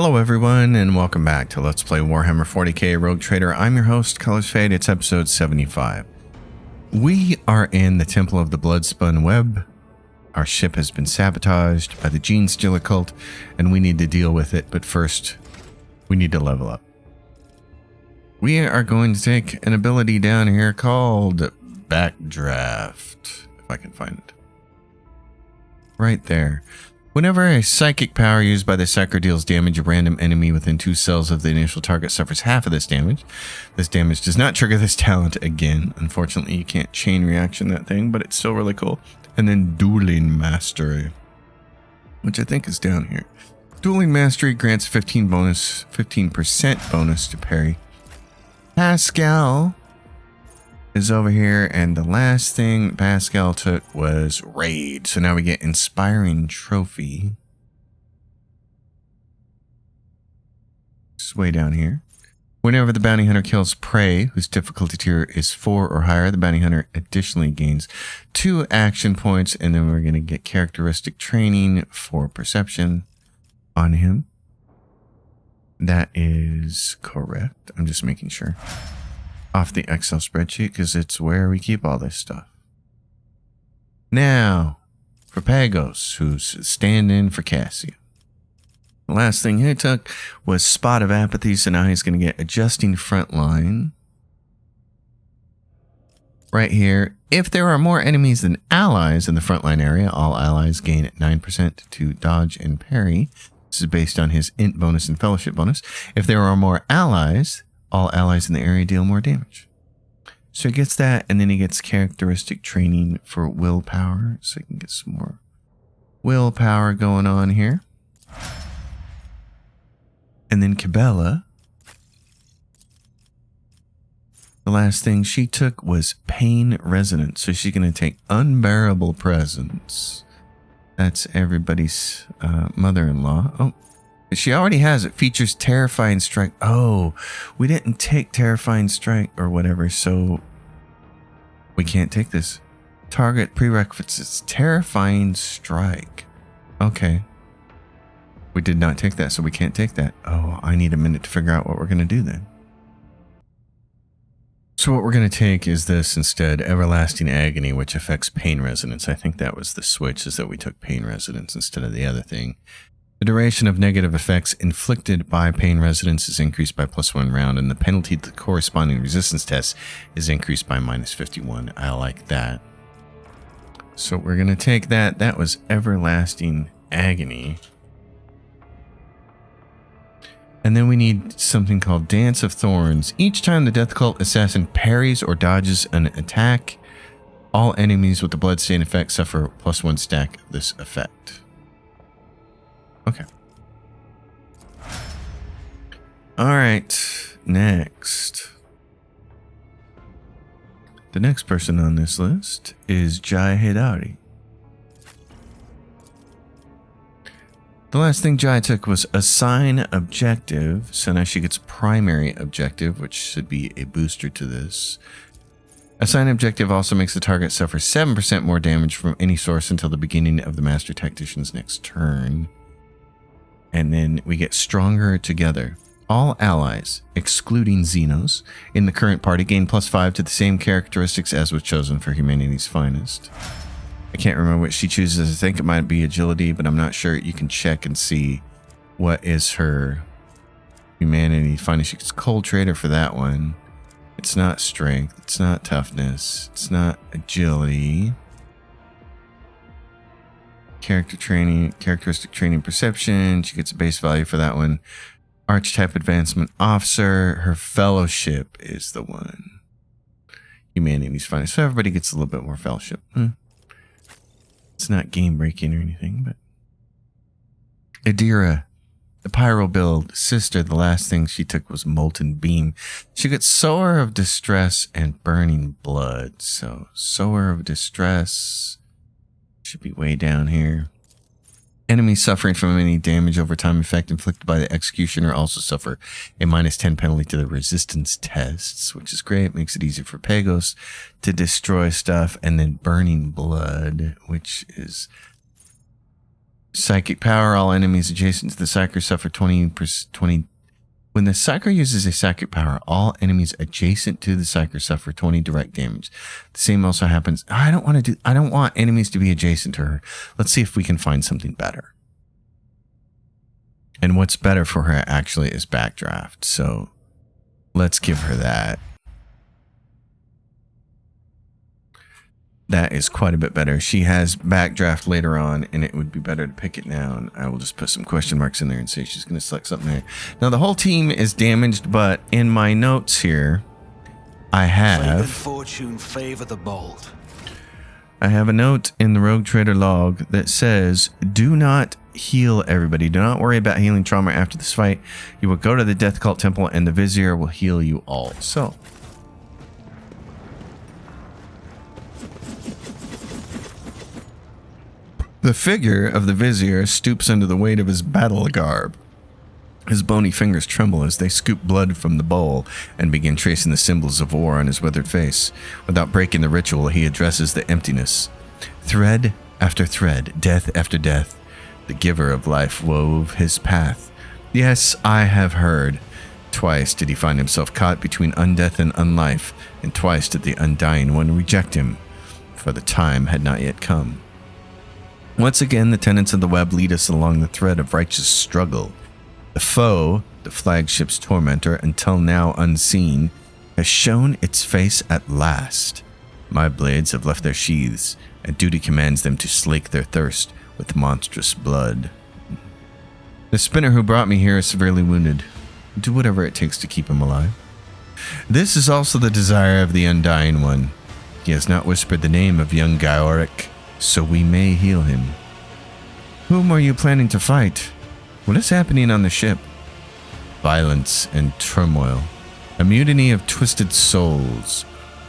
Hello everyone and welcome back to Let's Play Warhammer 40k Rogue Trader. I'm your host, Colors Fade. It's episode 75. We are in the Temple of the Bloodspun Web. Our ship has been sabotaged by the Gene Stealer cult and we need to deal with it, but first we need to level up. We are going to take an ability down here called Backdraft, if I can find it. Right there. Whenever a psychic power used by the Psyker deals damage, a random enemy within 2 cells of the initial target suffers half of this damage. This damage does not trigger this talent again. Unfortunately, you can't chain reaction that thing, but it's still really cool. And then Dueling Mastery, which I think is down here. Dueling Mastery grants 15% bonus to parry. Pascal is over here, and the last thing Pascal took was Raid. So now we get Inspiring Trophy. It's way down here. Whenever the bounty hunter kills prey, whose difficulty tier is 4 or higher, the bounty hunter additionally gains 2 action points, and then we're going to get characteristic training for perception on him. That is correct. I'm just making sure. Off the Excel spreadsheet because it's where we keep all this stuff. Now, for Pagos, who's stand-in for Cassio. The last thing he took was Spot of Apathy, so now he's going to get Adjusting Frontline. Right here, if there are more enemies than allies in the frontline area, all allies gain 9% to dodge and parry. This is based on his int bonus and fellowship bonus. If there are more allies, all allies in the area deal more damage. So he gets that, and then he gets characteristic training for willpower. So he can get some more willpower going on here. And then Cabela, the last thing she took was Pain Resonance. So she's going to take Unbearable Presence. That's everybody's mother-in-law. Oh. She already has it. Features Terrifying Strike. Oh, we didn't take Terrifying Strike or whatever, so we can't take this. Target prerequisites. Terrifying Strike. Okay. We did not take that, so we can't take that. Oh, I need a minute to figure out what we're going to do then. So what we're going to take is this instead. Everlasting Agony, which affects Pain Resonance. I think that was the switch, is that we took Pain Resonance instead of the other thing. The duration of negative effects inflicted by Pain Resonance is increased by +1 round, and the penalty to the corresponding resistance test is increased by -51. I like that. So we're going to take that. That was Everlasting Agony. And then we need something called Dance of Thorns. Each time the Death Cult assassin parries or dodges an attack, all enemies with the Bloodstain effect suffer +1 stack of this effect. Okay. All right. Next. The next person on this list is Jai Hidari. The last thing Jai took was Assign Objective. So now she gets Primary Objective, which should be a booster to this. Assign Objective also makes the target suffer 7% more damage from any source until the beginning of the Master Tactician's next turn. And then we get Stronger Together. All allies, excluding Xenos, in the current party gain +5 to the same characteristics as was chosen for Humanity's Finest. I can't remember what she chooses. I think it might be Agility, but I'm not sure. You can check and see what is her Humanity's Finest. She gets Cold Trader for that one. It's not Strength. It's not Toughness. It's not Agility. Character training, characteristic training, perception. She gets a base value for that one. Archetype Advancement Officer. Her fellowship is the one. Humanity's Finest. So everybody gets a little bit more fellowship. It's not game breaking or anything, but Adira, the Pyro build sister. The last thing she took was Molten Beam. She gets Sower of Distress and Burning Blood. So Sower of Distress should be way down here. Enemies suffering from any damage over time effect inflicted by the Executioner also suffer a -10 penalty to the resistance tests, which is great. Makes it easier for Pagos to destroy stuff. And then Burning Blood, which is Psychic power. All enemies adjacent to the psyker suffer 20. When the psyker uses a psychic power, all enemies adjacent to the psyker suffer 20 direct damage. The same also happens. I don't want enemies to be adjacent to her. Let's see if we can find something better. And what's better for her actually is backdraft. So let's give her that. That is quite a bit better. She has backdraft later on, and it would be better to pick it now. And I will just put some question marks in there and say she's going to select something there. Now, the whole team is damaged, but in my notes here, I have... fortune favor the bold. I have a note in the Rogue Trader log that says, do not heal everybody. Do not worry about healing trauma after this fight. You will go to the Death Cult Temple, and the Vizier will heal you all. So... the figure of the Vizier stoops under the weight of his battle garb. His bony fingers tremble as they scoop blood from the bowl and begin tracing the symbols of war on his withered face. Without breaking the ritual, he addresses the emptiness. Thread after thread, death after death, the giver of life wove his path. Yes, I have heard. Twice did he find himself caught between undeath and unlife, and twice did the Undying One reject him, for the time had not yet come. Once again, the tenets of the web lead us along the thread of righteous struggle. The foe, the flagship's tormentor, until now unseen, has shown its face at last. My blades have left their sheaths, and duty commands them to slake their thirst with monstrous blood. The spinner who brought me here is severely wounded. Do whatever it takes to keep him alive. This is also the desire of the Undying One. He has not whispered the name of young Gaoric, so we may heal him. Whom are you planning to fight? What is happening on the ship? Violence and turmoil. A mutiny of twisted souls.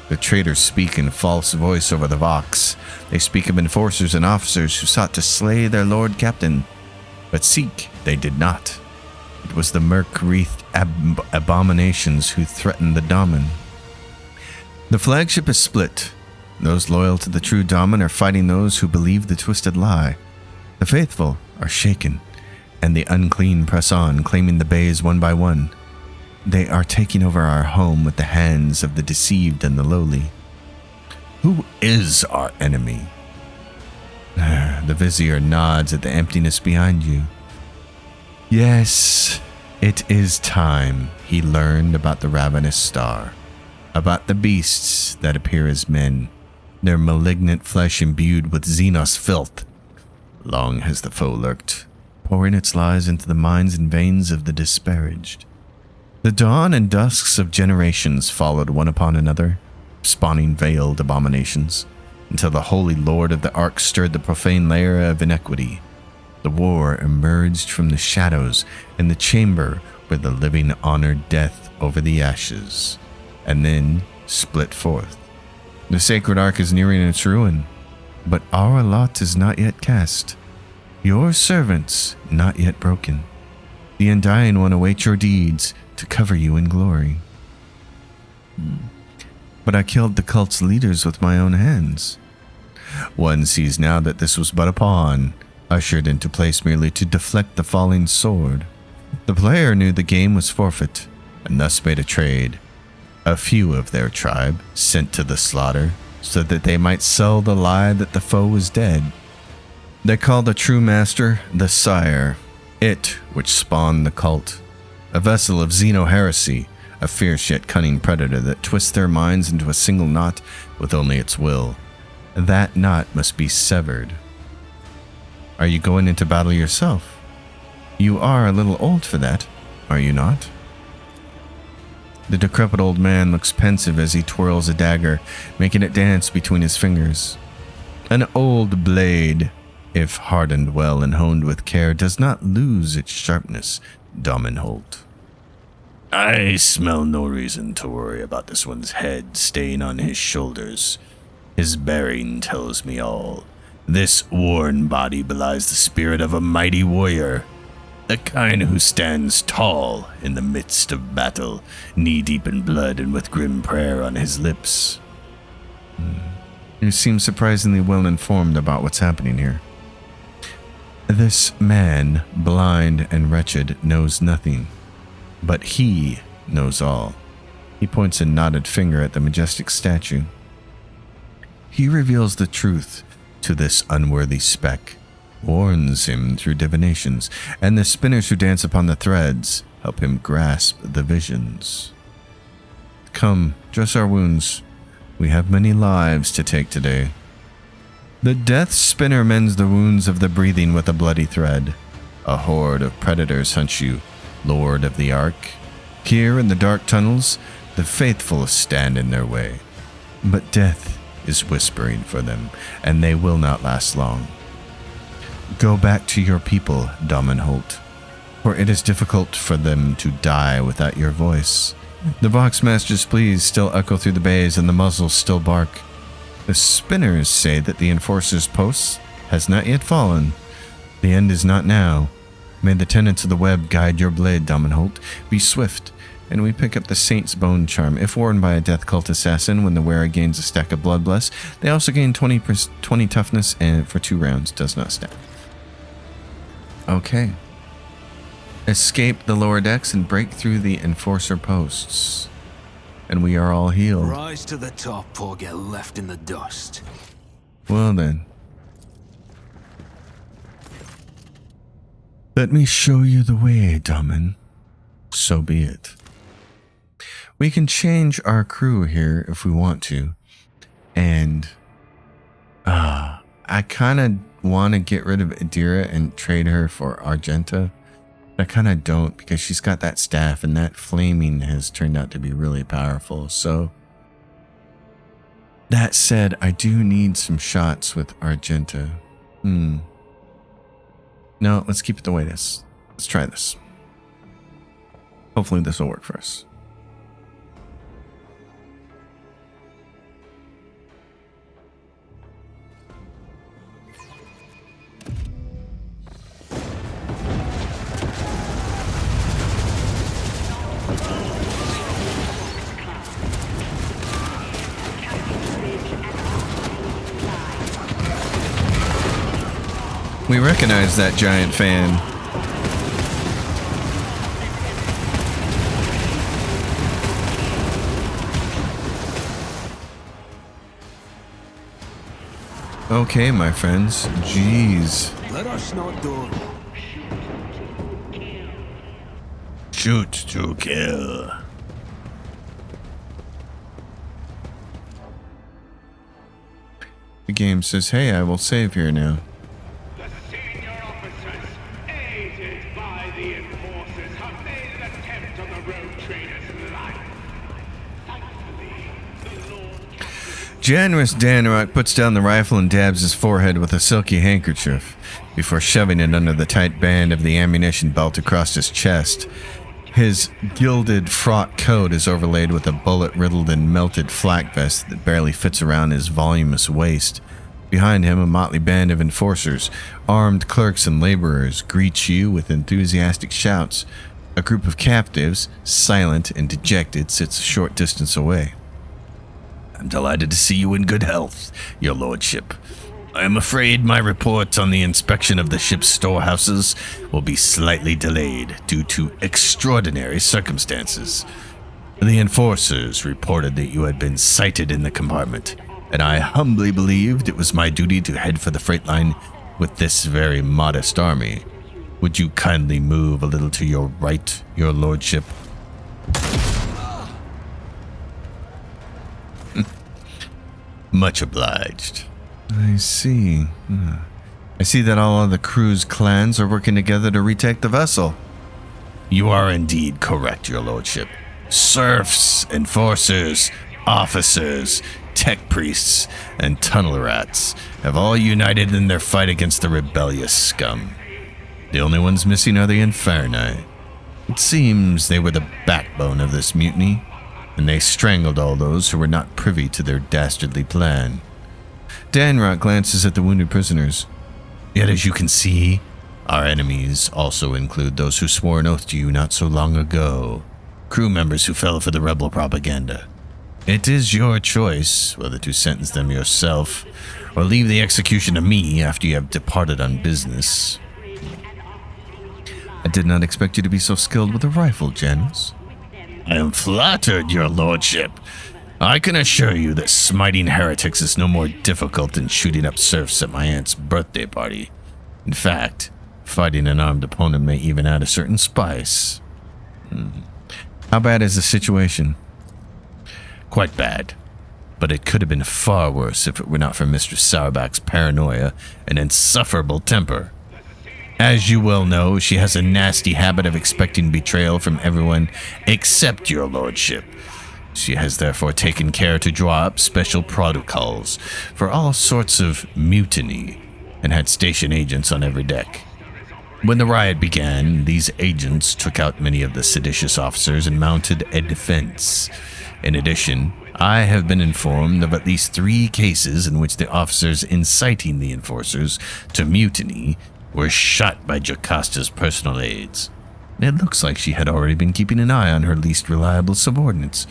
The traitors speak in false voice over the Vox. They speak of enforcers and officers who sought to slay their Lord Captain. But seek they did not. It was the murk-wreathed abominations who threatened the Daemon. The flagship is split. Those loyal to the true Daemon are fighting those who believe the twisted lie. The faithful are shaken, and the unclean press on, claiming the bays one by one. They are taking over our home with the hands of the deceived and the lowly. Who is our enemy? The Vizier nods at the emptiness behind you. Yes, it is time he learned about the ravenous star, about the beasts that appear as men, their malignant flesh imbued with Xenos filth. Long has the foe lurked, pouring its lies into the minds and veins of the disparaged. The dawn and dusks of generations followed one upon another, spawning veiled abominations, until the holy lord of the Ark stirred the profane lair of iniquity. The war emerged from the shadows in the chamber where the living honored death over the ashes, and then split forth. The sacred Ark is nearing its ruin, but our lot is not yet cast. Your servants not yet broken. The Undying One awaits your deeds to cover you in glory. But I killed the cult's leaders with my own hands. One sees now that this was but a pawn, ushered into place merely to deflect the falling sword. The player knew the game was forfeit, and thus made a trade. A few of their tribe sent to the slaughter, so that they might sell the lie that the foe was dead. They called the true master the Sire, it which spawned the cult, a vessel of Xeno heresy, a fierce yet cunning predator that twists their minds into a single knot with only its will. That knot must be severed. Are you going into battle yourself? You are a little old for that, are you not? The decrepit old man looks pensive as he twirls a dagger, making it dance between his fingers. An old blade, if hardened well and honed with care, does not lose its sharpness, Dominholt. I smell no reason to worry about this one's head staying on his shoulders. His bearing tells me all. This worn body belies the spirit of a mighty warrior, the kind who stands tall in the midst of battle, knee-deep in blood and with grim prayer on his lips. You seem surprisingly well informed about what's happening here. This man, blind and wretched, knows nothing, but he knows all. He points a knotted finger at the majestic statue. He reveals the truth to this unworthy speck, warns him through divinations, and the spinners who dance upon the threads help him grasp the visions. Come, dress our wounds. We have many lives to take today. The death spinner mends the wounds of the breathing with a bloody thread. A horde of predators hunts you, Lord of the Ark. Here in the dark tunnels, the faithful stand in their way. But death is whispering for them, and they will not last long. Go back to your people, Domenholt, for it is difficult for them to die without your voice. The Voxmaster's pleas still echo through the bays, and the muzzles still bark. The spinners say that the Enforcer's post has not yet fallen. The end is not now. May the tenants of the web guide your blade, Domenholt. Be swift, and we pick up the Saint's Bone Charm. If worn by a Death Cult assassin, when the wearer gains a stack of Bloodbless, they also gain 20 toughness and for 2 rounds. Does not stack. Okay. Escape the lower decks and break through the Enforcer posts. And we are all healed. Rise to the top or get left in the dust. Well then. Let me show you the way, Damen. So be it. We can change our crew here if we want to. And I kind of want to get rid of Adira and trade her for Argenta. I kind of don't, because she's got that staff, and that flaming has turned out to be really powerful. So, that said, I do need some shots with Argenta. No, let's keep it the way it is. Let's try this. Hopefully this will work for us. We recognize that giant fan. Okay, my friends. Jeez. Let us not do. Shoot to kill. The game says, hey, I will save here now. Generous Danrock puts down the rifle and dabs his forehead with a silky handkerchief before shoving it under the tight band of the ammunition belt across his chest. His gilded frock coat is overlaid with a bullet-riddled and melted flak vest that barely fits around his voluminous waist. Behind him, a motley band of enforcers, armed clerks and laborers, greet you with enthusiastic shouts. A group of captives, silent and dejected, sits a short distance away. I'm delighted to see you in good health, your lordship. I am afraid my report on the inspection of the ship's storehouses will be slightly delayed due to extraordinary circumstances. The enforcers reported that you had been sighted in the compartment, and I humbly believed it was my duty to head for the freight line with this very modest army. Would you kindly move a little to your right, your lordship? Much obliged. I see. I see that all of the crew's clans are working together to retake the vessel. You are indeed correct, your lordship. Serfs, enforcers, officers, tech priests, and tunnel rats have all united in their fight against the rebellious scum. The only ones missing are the Inferni. It seems they were the backbone of this mutiny, and they strangled all those who were not privy to their dastardly plan. Danrock glances at the wounded prisoners. Yet as you can see, our enemies also include those who swore an oath to you not so long ago, crew members who fell for the rebel propaganda. It is your choice whether to sentence them yourself or leave the execution to me after you have departed on business. I did not expect you to be so skilled with a rifle, Janus. I am flattered, your lordship. I can assure you that smiting heretics is no more difficult than shooting up serfs at my aunt's birthday party. In fact, fighting an armed opponent may even add a certain spice. How bad is the situation? Quite bad. But it could have been far worse if it were not for Mistress Sauerback's paranoia and insufferable temper. As you well know, she has a nasty habit of expecting betrayal from everyone except your lordship. She has therefore taken care to draw up special protocols for all sorts of mutiny and had station agents on every deck. When the riot began, these agents took out many of the seditious officers and mounted a defense. In addition, I have been informed of at least 3 cases in which the officers inciting the enforcers to mutiny were shot by Jocasta's personal aides. It looks like she had already been keeping an eye on her least reliable subordinates.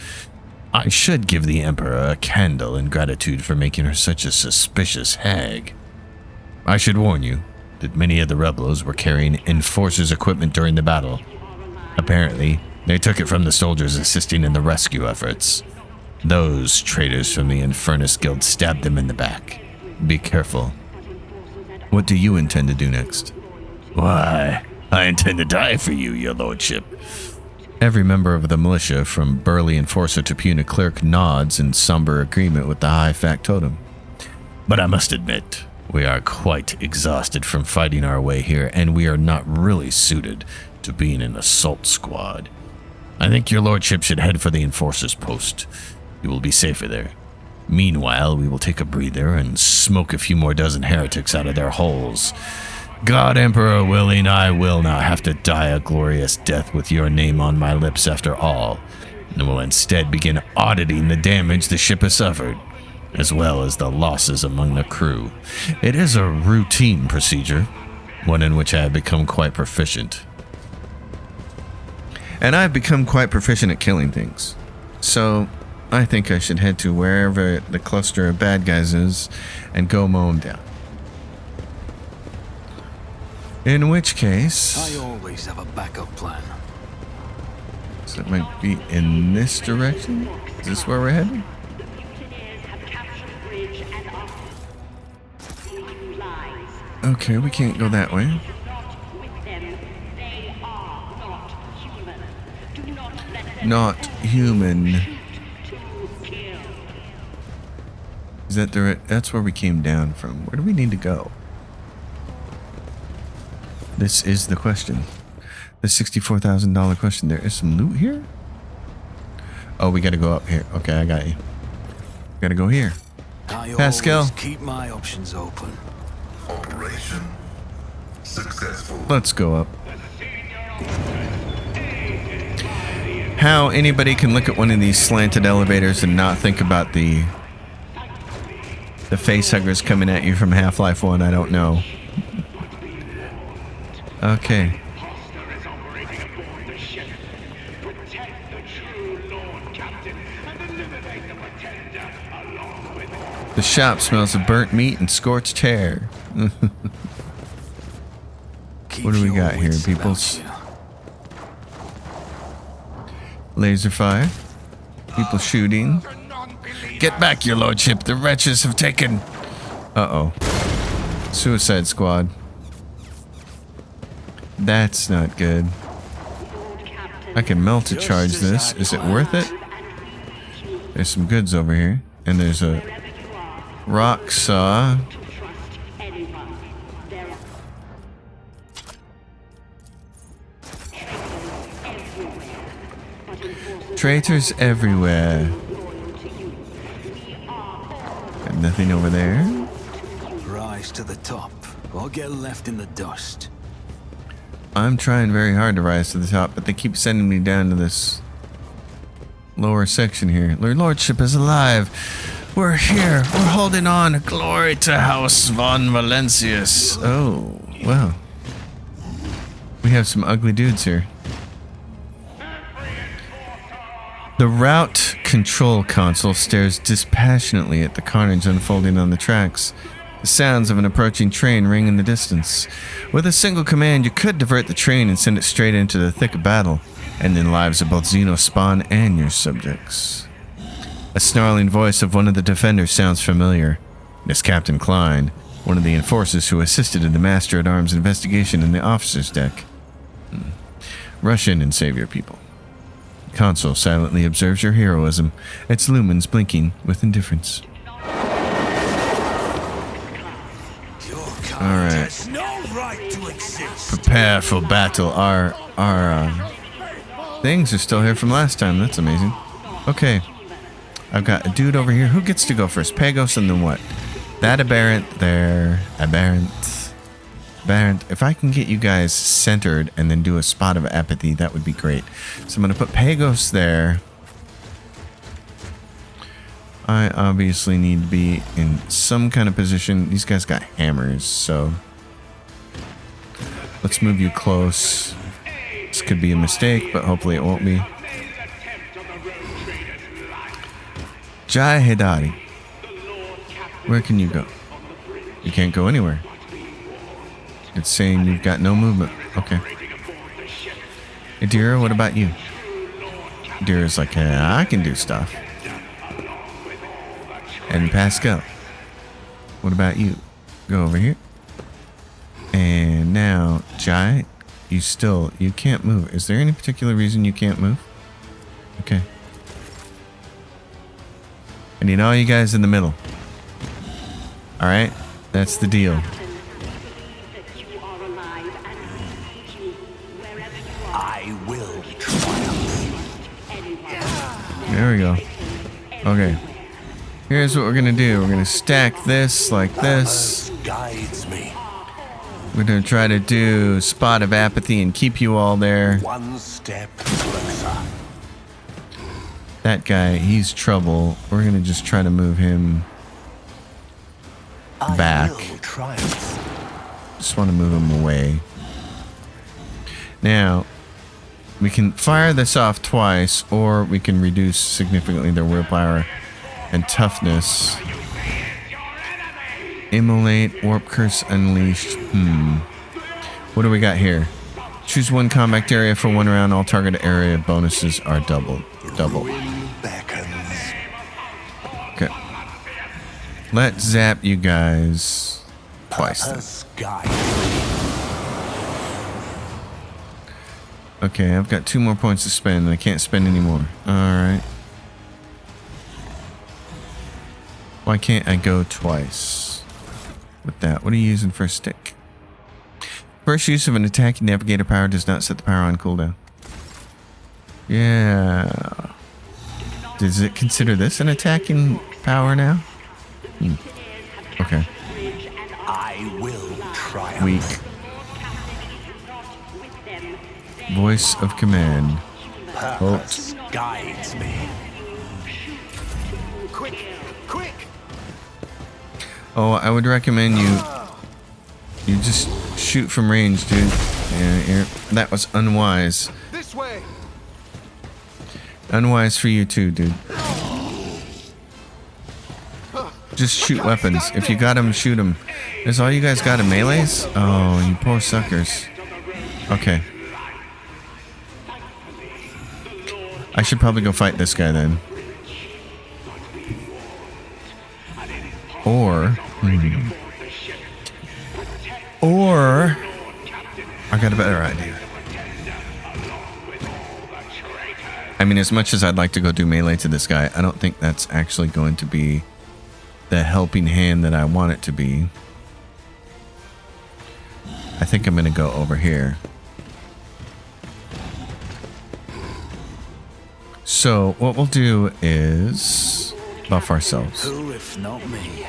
I should give the Emperor a candle in gratitude for making her such a suspicious hag. I should warn you that many of the rebels were carrying enforcers' equipment during the battle. Apparently, they took it from the soldiers assisting in the rescue efforts. Those traitors from the Infernus Guild stabbed them in the back. Be careful. What do you intend to do next? Why, I intend to die for you, your lordship. Every member of the militia, from burly enforcer to puny clerk, nods in somber agreement with the high factotum. But I must admit, we are quite exhausted from fighting our way here, and we are not really suited to being an assault squad. I think your lordship should head for the enforcer's post. You will be safer there. Meanwhile, we will take a breather and smoke a few more dozen heretics out of their holes. God Emperor willing, I will not have to die a glorious death with your name on my lips after all, and will instead begin auditing the damage the ship has suffered, as well as the losses among the crew. It is a routine procedure, one in which I have become quite proficient. And I've become quite proficient at killing things. So I think I should head to wherever the cluster of bad guys is and go mow them down. In which case... I always have a backup plan. So it might be in this direction? Is this where we're heading? Okay, we can't go that way. Not human. Is that the right? That's where we came down from. Where do we need to go? This is the question. The $64,000 question. There is some loot here? Oh, we gotta go up here. Okay, I got you. Gotta go here. I Pascal. always keep my options open. Operation successful. Let's go up. How anybody can look at one of these slanted elevators and not think about the facehuggers coming at you from Half-Life 1, I don't know. Okay. The shop smells of burnt meat and scorched hair. What do we got here, peoples? Laser fire. People shooting. Get back, your lordship. The wretches have taken... Uh-oh. Suicide squad. That's not good. I can multi-charge this. Is it worth it? There's some goods over here. And there's a rock saw. Traitors everywhere. Got nothing over there. Rise to the top, or get left in the dust. I'm trying very hard to rise to the top, but they keep sending me down to this lower section here. Your lordship is alive. We're here. We're holding on. Glory to House von Valencius. Oh, wow. We have some ugly dudes here. The route control console stares dispassionately at the carnage unfolding on the tracks. The sounds of an approaching train ring in the distance. With a single command, you could divert the train and send it straight into the thick of battle, ending the lives of both Xeno spawn and your subjects. A snarling voice of one of the defenders sounds familiar. It's Captain Klein, one of the enforcers who assisted in the Master-at-Arms investigation in the officer's deck. Rush in and save your people. The console silently observes your heroism, its lumens blinking with indifference. Alright. Prepare for battle. Our things are still here from last time. That's amazing. Okay. I've got a dude over here. Who gets to go first? Pagos and then what? That aberrant there. Aberrant. If I can get you guys centered and then do a spot of apathy, that would be great. So I'm going to put Pagos there. I obviously need to be in some kind of position. These guys got hammers, so let's move you close. This could be a mistake, but hopefully it won't be. Jai Hidari. Where can you go? You can't go anywhere. It's saying you've got no movement. Okay. Adira, what about you? Adira's like, yeah, I can do stuff. And Pascal, what about you? Go over here. And now, Jai, you can't move. Is there any particular reason you can't move? Okay. I need all you guys in the middle. Alright? That's the deal. I will triumph. There we go. Okay. Here's what we're gonna do. We're gonna stack this like this. Guides me. We're gonna try to do spot of apathy and keep you all there. One step closer. That guy, he's trouble. We're gonna just try to move him back. I will triumph. Just want to move him away. Now, we can fire this off twice, or we can reduce significantly their willpower and toughness. Immolate, Warp Curse Unleashed. What do we got here? Choose one combat area for 1 round. All target area bonuses are double. Okay. Let's zap you guys twice then. Okay, I've got 2 more points to spend, and I can't spend any more. Alright. Why can't I go twice with that? What are you using for a stick? First use of an attacking navigator power does not set the power on cooldown. Yeah. Does it consider this an attacking power now? Okay. I will triumph. Weak. Voice of command. Purpose guides me. Quick! Oh, I would recommend you just shoot from range, dude. Yeah, that was unwise. This way. Unwise for you too, dude. Just shoot weapons. If you got them, shoot them. Is all you guys got a melees? Oh, you poor suckers. Okay. I should probably go fight this guy then. Or I got a better idea. I mean, as much as I'd like to go do melee to this guy, I don't think that's actually going to be the helping hand that I want it to be. I think I'm going to go over here. So what we'll do is buff ourselves. Who if not me?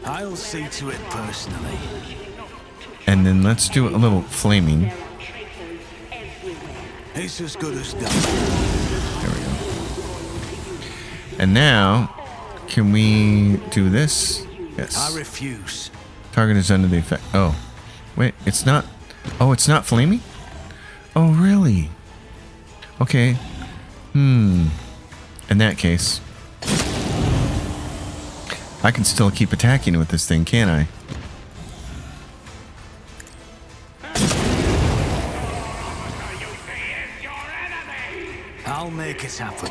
I'll see to it personally. And then let's do a little flaming. It's as good as done. There we go. And now, can we do this? Yes. I refuse. Target is under the effect. Oh, wait, it's not. Oh, it's not flaming? Oh, really? Okay. In that case, I can still keep attacking with this thing, can't I? I'll make it happen.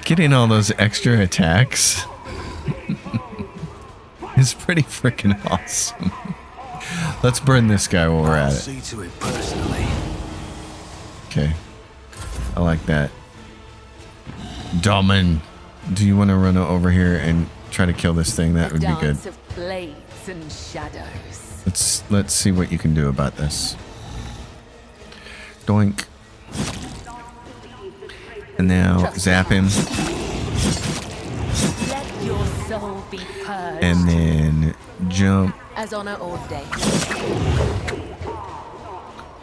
Getting all those extra attacks is pretty freaking awesome. Let's burn this guy while we're at I'll it. see to it personally. Okay. I like that. Domin, do you want to run over here and try to kill this thing? That would be good. Dance of blades and shadows. Let's see what you can do about this. Doink. And now zap him. Let your soul be purged. And then jump. As honor ordained.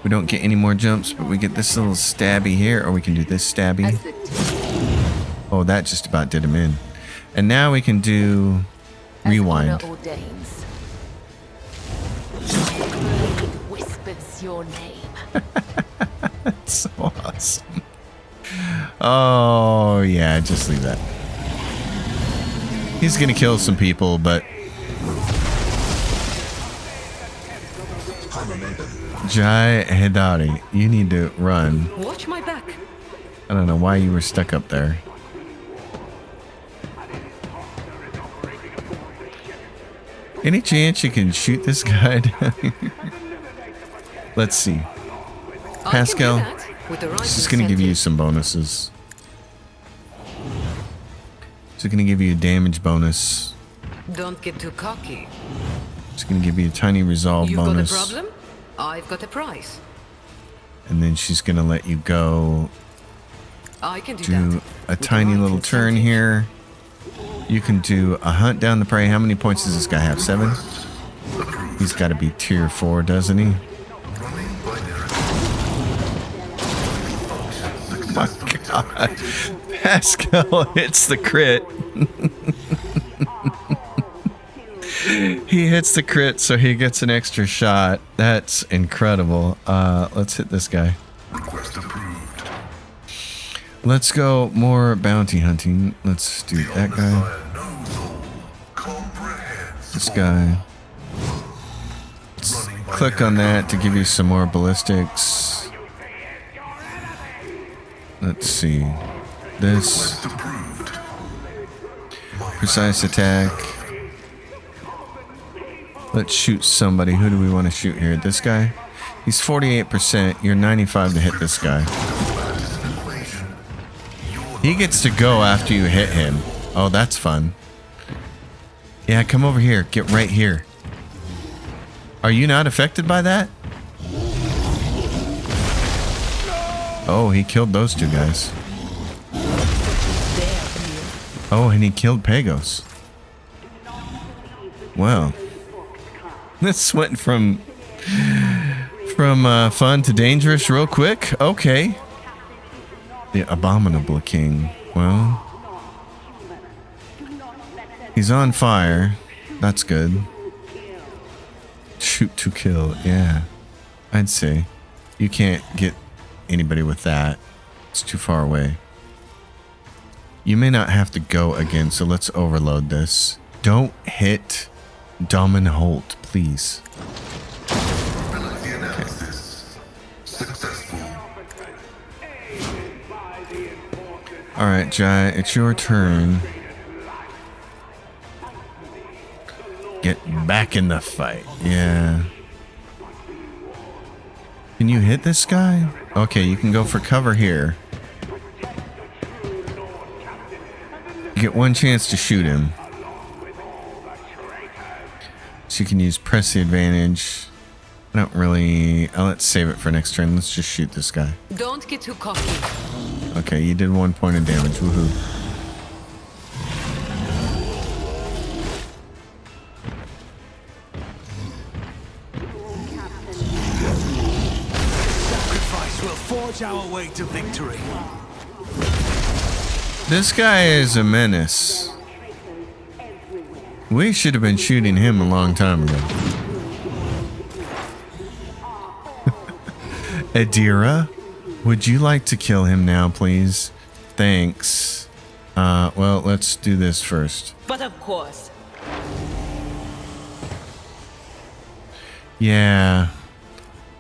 We don't get any more jumps, but we get this little stabby here, or we can do this stabby. As the Oh, that just about did him in. And now we can do rewind. As honor ordains. My blade whispers your name. That's so awesome. Oh, yeah, just leave that. He's gonna kill some people, but Jai Hidari, you need to run. Watch my back. I don't know why you were stuck up there. Any chance you can shoot this guy down here? Let's see. Pascal, this is going to give you some bonuses. It's going to give you a damage bonus. Don't get too cocky. It's going to give you a tiny resolve You've bonus. got a problem? I've got a price. And then she's going to let you go I can do do that. a With tiny the right little turn incentive. here. You can do a hunt down the prey. How many points does this guy have? 7? He's got to be tier 4, doesn't he? My God. Pascal hits the crit. He hits the crit, so he gets an extra shot. That's incredible. Let's hit this guy. Request approved. Let's go more bounty hunting. Let's do that guy. Messiah knows all. Comprehends This guy. Let's click on that to give you some more ballistics. Let's see. This. approved. Precise attack. Let's shoot somebody. Who do we want to shoot here? This guy? He's 48%. You're 95 to hit this guy. He gets to go after you hit him. Oh, that's fun. Yeah, come over here. Get right here. Are you not affected by that? Oh, he killed those two guys. Oh, and he killed Pagos. Well, this went from fun to dangerous real quick. Okay. The Abominable King. Well, he's on fire. That's good. Shoot to kill. Yeah, I'd say you can't get anybody with that. It's too far away. You may not have to go again, so let's overload this. Don't hit Domin Holt, please. Ability analysis. Successful. Alright, Jai, it's your turn. Get back in the fight. Yeah. Can you hit this guy? Okay, you can go for cover here. You get one chance to shoot him. So you can use press the advantage. I don't really... let's save it for next turn. Let's just shoot this guy. Don't get too cocky. Okay, you did 1 point of damage. Woohoo. Sacrifice will forge our way to victory. This guy is a menace. We should have been shooting him a long time ago. Adira, would you like to kill him now, please? Thanks. Well, let's do this first. But of course. Yeah.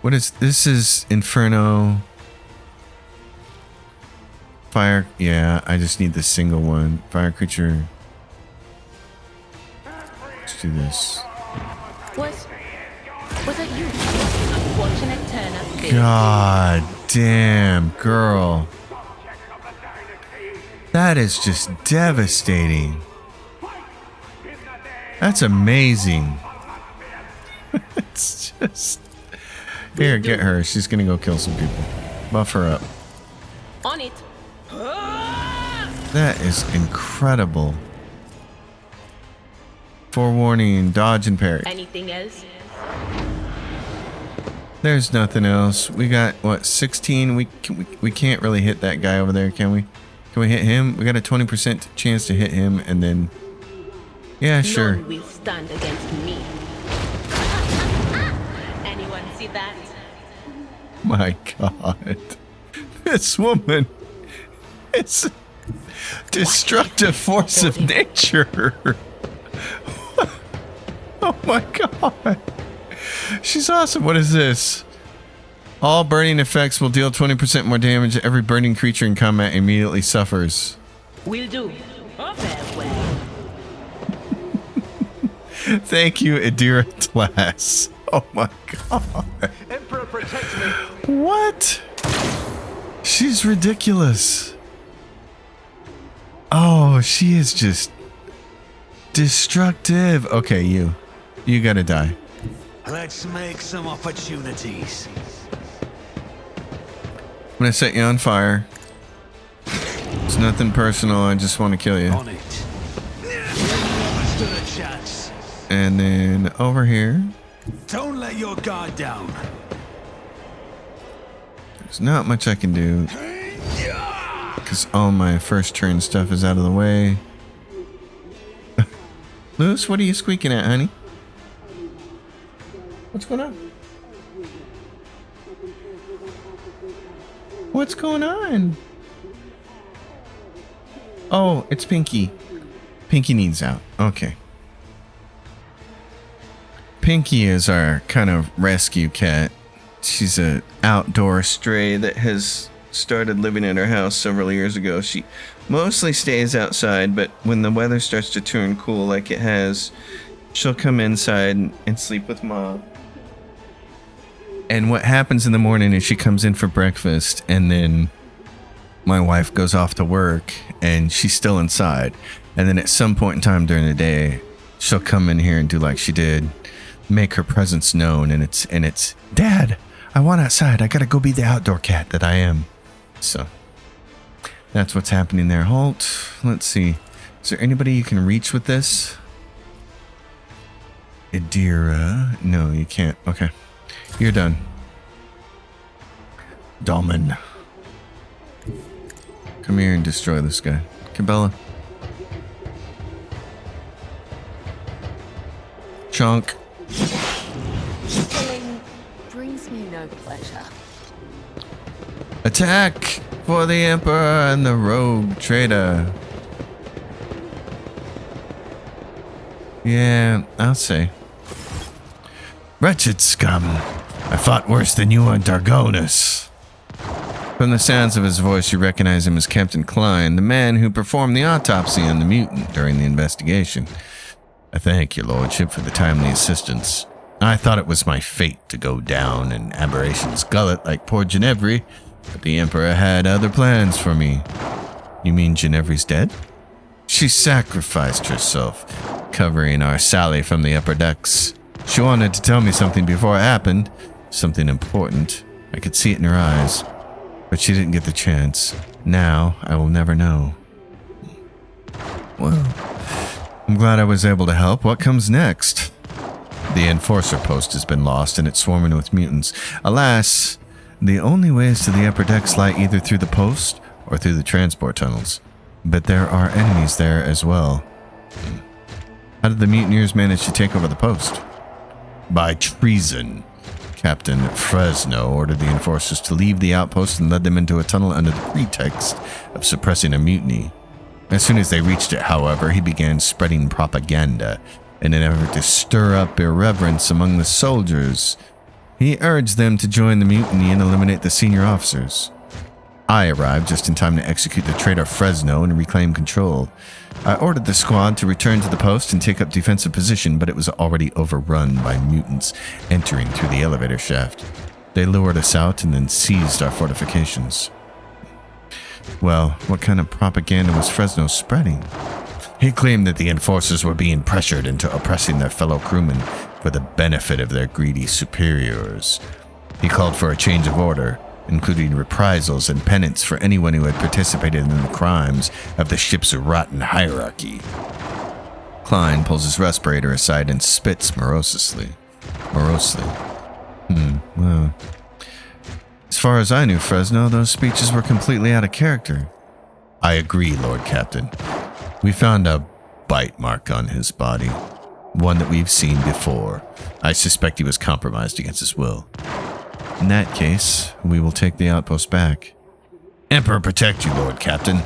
What is this? Is Inferno. Fire. Yeah, I just need the single one. Fire creature. Let's do this. Was it you? Unfortunate turn of fate. God damn, girl. That is just devastating. That's amazing. It's just... Here, get her. She's gonna go kill some people. Buff her up. On it. That is incredible. Forewarning, dodge and parry. Anything else? There's nothing else. We got, what, 16? We can't really hit that guy over there, can we? Can we hit him? We got a 20% chance to hit him, and then... Yeah, sure. None will stand against me. Anyone see that? My God. This woman is a destructive force of nature. Oh my God. She's awesome. What is this? All burning effects will deal 20% more damage. Every burning creature in combat immediately suffers. Will do. Farewell. Thank you, Adira Tlass. Oh my God. Emperor protect me. What? She's ridiculous. Oh, she is just destructive. Okay, you gotta die. Let's make some opportunities. I'm gonna set you on fire. It's nothing personal. I just want to kill you. On it. Never stood a chance. And then over here, Don't let your guard down. there's not much I can do because all my first turn stuff is out of the way. Lewis, what are you squeaking at, honey? What's going on? What's going on? Oh, it's Pinky. Pinky needs out. Okay. Pinky is our kind of rescue cat. She's a outdoor stray that has started living in our house several years ago. She mostly stays outside, but when the weather starts to turn cool like it has, she'll come inside and sleep with Mom. And what happens in the morning is she comes in for breakfast, and then my wife goes off to work, and she's still inside. And then at some point in time during the day, she'll come in here and do like she did, make her presence known, and it's Dad, I want outside. I gotta go be the outdoor cat that I am. So that's what's happening there. Halt. Let's see. Is there anybody you can reach with this? Adira. No, you can't. Okay. You're done. Dolman. Come here and destroy this guy. Cabela. Chunk. Killing brings me no pleasure. Attack for the Emperor and the rogue trader. Yeah, I'll say. Wretched scum. I fought worse than you on Dargonus. From the sounds of his voice, you recognize him as Captain Klein, the man who performed the autopsy on the mutant during the investigation. I thank your lordship for the timely assistance. I thought it was my fate to go down in Aberration's gullet like poor Ginevri, but the Emperor had other plans for me. You mean Ginevri's dead? She sacrificed herself, covering our Sally from the upper decks. She wanted to tell me something before it happened, something important. I could see it in her eyes, but she didn't get the chance. Now, I will never know. Well, I'm glad I was able to help. What comes next? The enforcer post has been lost and it's swarming with mutants. Alas, the only ways to the upper decks lie either through the post or through the transport tunnels. But there are enemies there as well. How did the mutineers manage to take over the post? By treason. Captain Fresno ordered the enforcers to leave the outpost and led them into a tunnel under the pretext of suppressing a mutiny. As soon as they reached it, however, he began spreading propaganda in an effort to stir up irreverence among the soldiers. He urged them to join the mutiny and eliminate the senior officers. I arrived just in time to execute the traitor Fresno and reclaim control. I ordered the squad to return to the post and take up defensive position, but it was already overrun by mutants entering through the elevator shaft. They lured us out and then seized our fortifications. Well, what kind of propaganda was Fresno spreading? He claimed that the enforcers were being pressured into oppressing their fellow crewmen for the benefit of their greedy superiors. He called for a change of order, including reprisals and penance for anyone who had participated in the crimes of the ship's rotten hierarchy. Klein pulls his respirator aside and spits morosely. Well. As far as I knew Fresno, those speeches were completely out of character. I agree, Lord Captain. We found a bite mark on his body, one that we've seen before. I suspect he was compromised against his will. In that case, we will take the outpost back. Emperor protect you, Lord Captain.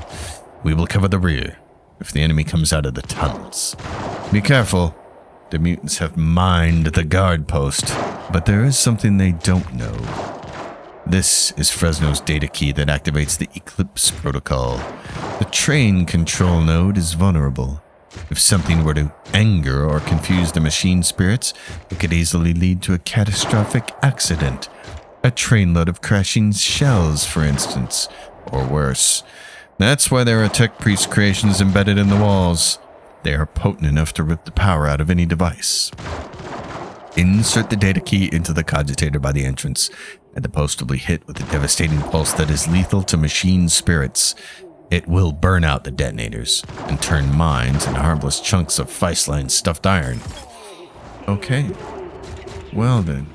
We will cover the rear if the enemy comes out of the tunnels. Be careful. The mutants have mined the guard post, but there is something they don't know. This is Fresno's data key that activates the Eclipse protocol. The train control node is vulnerable. If something were to anger or confuse the machine spirits, it could easily lead to a catastrophic accident. A trainload of crashing shells, for instance, or worse. That's why there are tech priest creations embedded in the walls. They are potent enough to rip the power out of any device. Insert the data key into the cogitator by the entrance, and the post will be hit with a devastating pulse that is lethal to machine spirits. It will burn out the detonators and turn mines into harmless chunks of Feistline stuffed iron. Okay. Well then.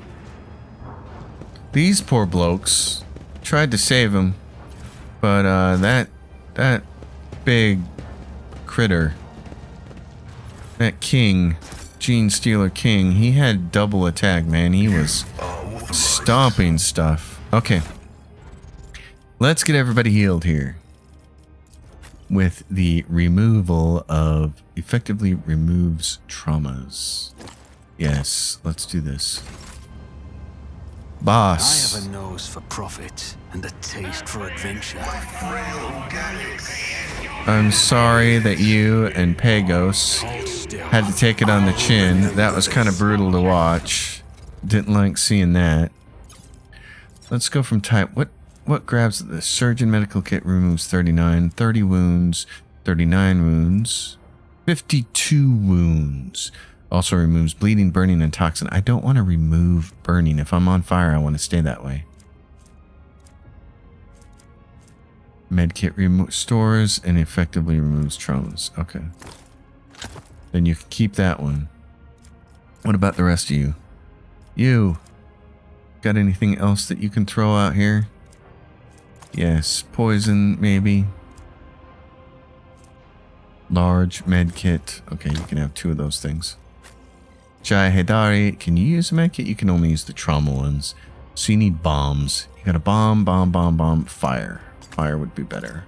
These poor blokes tried to save him, but that big critter, that king, Gene Stealer King, he had double attack, man. He was stomping stuff. Okay. Let's get everybody healed here. With the removal of effectively removes traumas. Yes, let's do this. Boss. I have a nose for profit and a taste for adventure. I'm sorry that you and Pagos had to take it on the chin. That was kind of brutal to watch. Didn't like seeing that. Let's go from type. What grabs the surgeon medical kit removes 39, 30 wounds, 39 wounds, 52 wounds. Also removes bleeding, burning, and toxin. I don't want to remove burning. If I'm on fire, I want to stay that way. Medkit restores and effectively removes traumas. Okay. Then you can keep that one. What about the rest of you? You. Got anything else that you can throw out here? Yes. Poison, maybe. Large medkit. Okay, you can have 2 of those things. Jai Hedari, can you use a medkit? You can only use the trauma ones. So you need bombs. You got a bomb, fire. Fire would be better.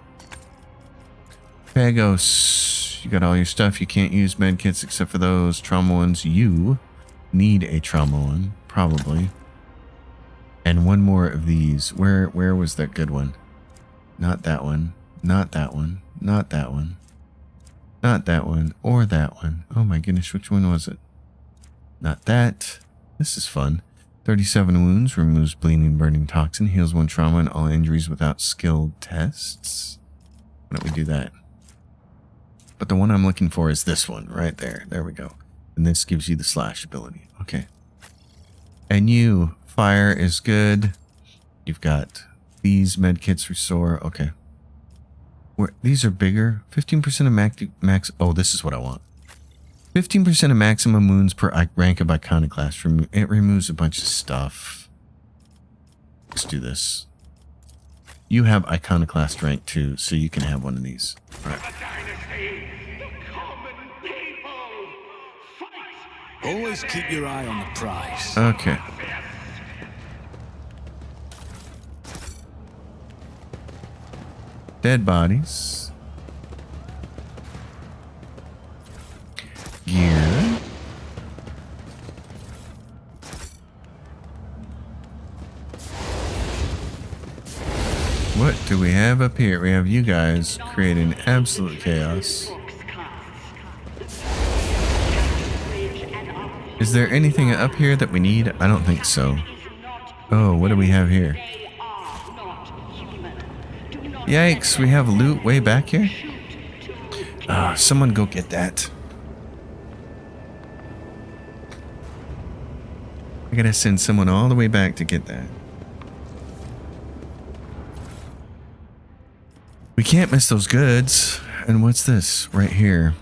Pagos, you got all your stuff. You can't use medkits except for those trauma ones. You need a trauma one, probably. And one more of these. Where was that good one? Not that one. Not that one. Not that one. Not that one. Or that one. Oh my goodness, which one was it? Not that. This is fun. 37 wounds, removes bleeding, burning, toxin, heals 1 trauma and all injuries without skilled tests. Why don't we do that? But the one I'm looking for is this one right there. There we go. And this gives you the slash ability. Okay. And you, fire is good. You've got these medkits restore. Okay. These are bigger. 15% of max. Oh, this is what I want. 15% of maximum wounds per rank of iconoclast. It removes a bunch of stuff. Let's do this. You have iconoclast rank 2, so you can have one of these. All right. Always keep your eye on the prize. Okay. Dead bodies. What do we have up here? We have you guys creating absolute chaos. Is there anything up here that we need? I don't think so. Oh, what do we have here? Yikes, we have loot way back here? Someone go get that. I gotta send someone all the way back to get that. We can't miss those goods. And what's this right here?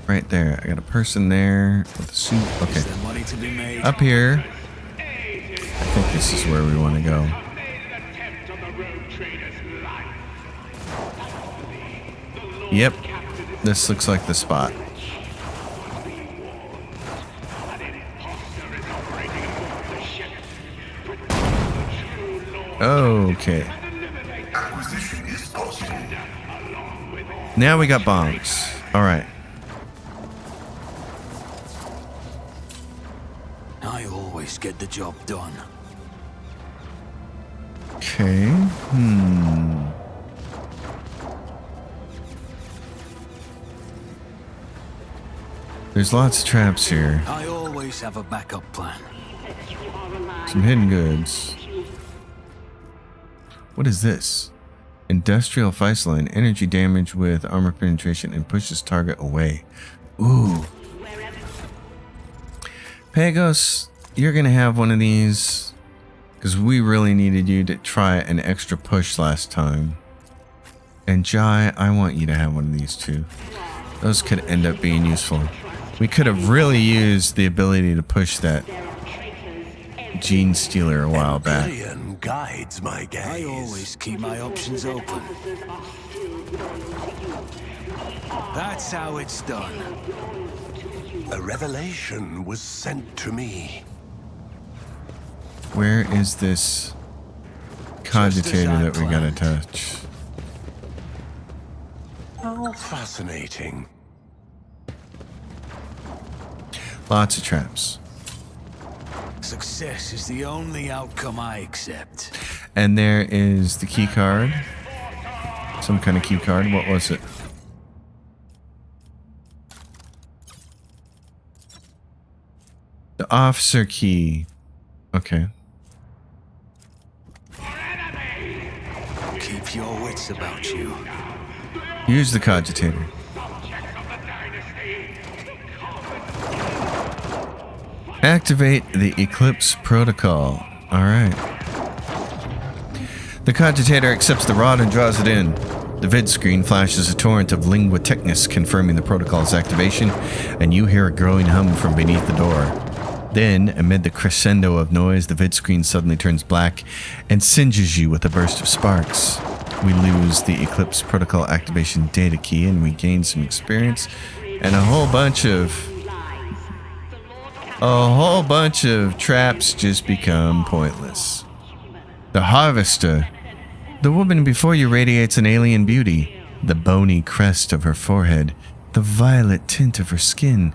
Right there. I got a person there with a suit. Okay. Is there money to be made? Up here. I think this is where we want to go. Yep. This looks like the spot. Okay. Acquisition is possible. Now we got bombs. All right. I always get the job done. Okay. There's lots of traps here. I always have a backup plan. Some hidden goods. What is this? Industrial Feiseline. Energy damage with armor penetration and pushes target away. Ooh. Pagos, you're going to have one of these. Because we really needed you to try an extra push last time. And Jai, I want you to have one of these too. Those could end up being useful. We could have really used the ability to push that Gene Stealer a while back. Guides my gaze. I always keep my options open. That's how it's done. A revelation was sent to me. Where is this cogitator that we gotta touch? How fascinating. Lots of traps. Success is the only outcome I accept. And there is the key card. Some kind of key card. What was it? The officer key. Okay. Keep your wits about you. Use the cogitator. Activate the Eclipse Protocol. Alright. The cogitator accepts the rod and draws it in. The vid screen flashes a torrent of lingua technis confirming the protocol's activation, and you hear a growing hum from beneath the door. Then, amid the crescendo of noise, the vid screen suddenly turns black and singes you with a burst of sparks. We lose the Eclipse Protocol activation data key, and we gain some experience and a whole bunch of traps just become pointless. The Harvester. The woman before you radiates an alien beauty. The bony crest of her forehead, the violet tint of her skin,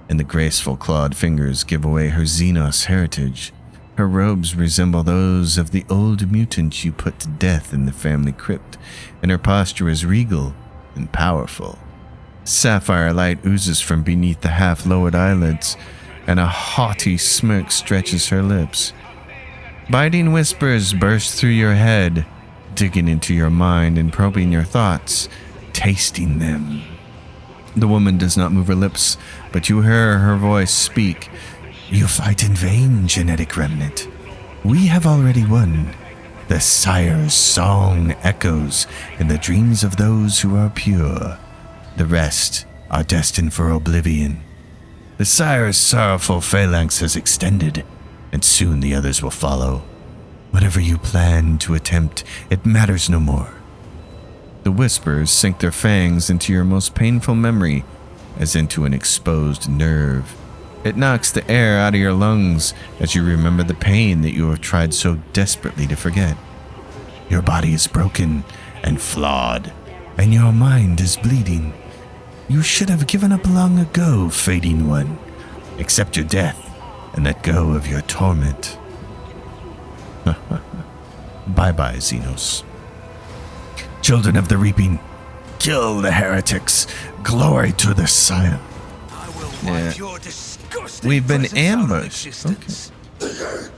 and the graceful clawed fingers give away her Xenos heritage. Her robes resemble those of the old mutant you put to death in the family crypt, and her posture is regal and powerful. Sapphire light oozes from beneath the half-lowered eyelids, and a haughty smirk stretches her lips. Biting whispers burst through your head, digging into your mind and probing your thoughts, tasting them. The woman does not move her lips, but you hear her voice speak. You fight in vain, genetic remnant. We have already won. The Sire's song echoes in the dreams of those who are pure. The rest are destined for oblivion. The Sire's sorrowful phalanx has extended, and soon the others will follow. Whatever you plan to attempt, it matters no more. The whispers sink their fangs into your most painful memory, as into an exposed nerve. It knocks the air out of your lungs as you remember the pain that you have tried so desperately to forget. Your body is broken and flawed, and your mind is bleeding. You should have given up long ago, fading one. Accept your death and let go of your torment. Bye-bye, Xenos. Children of the Reaping, kill the heretics. Glory to the Sire. I will Yeah. wipe your disgusting We've been presence out of ambushed. existence.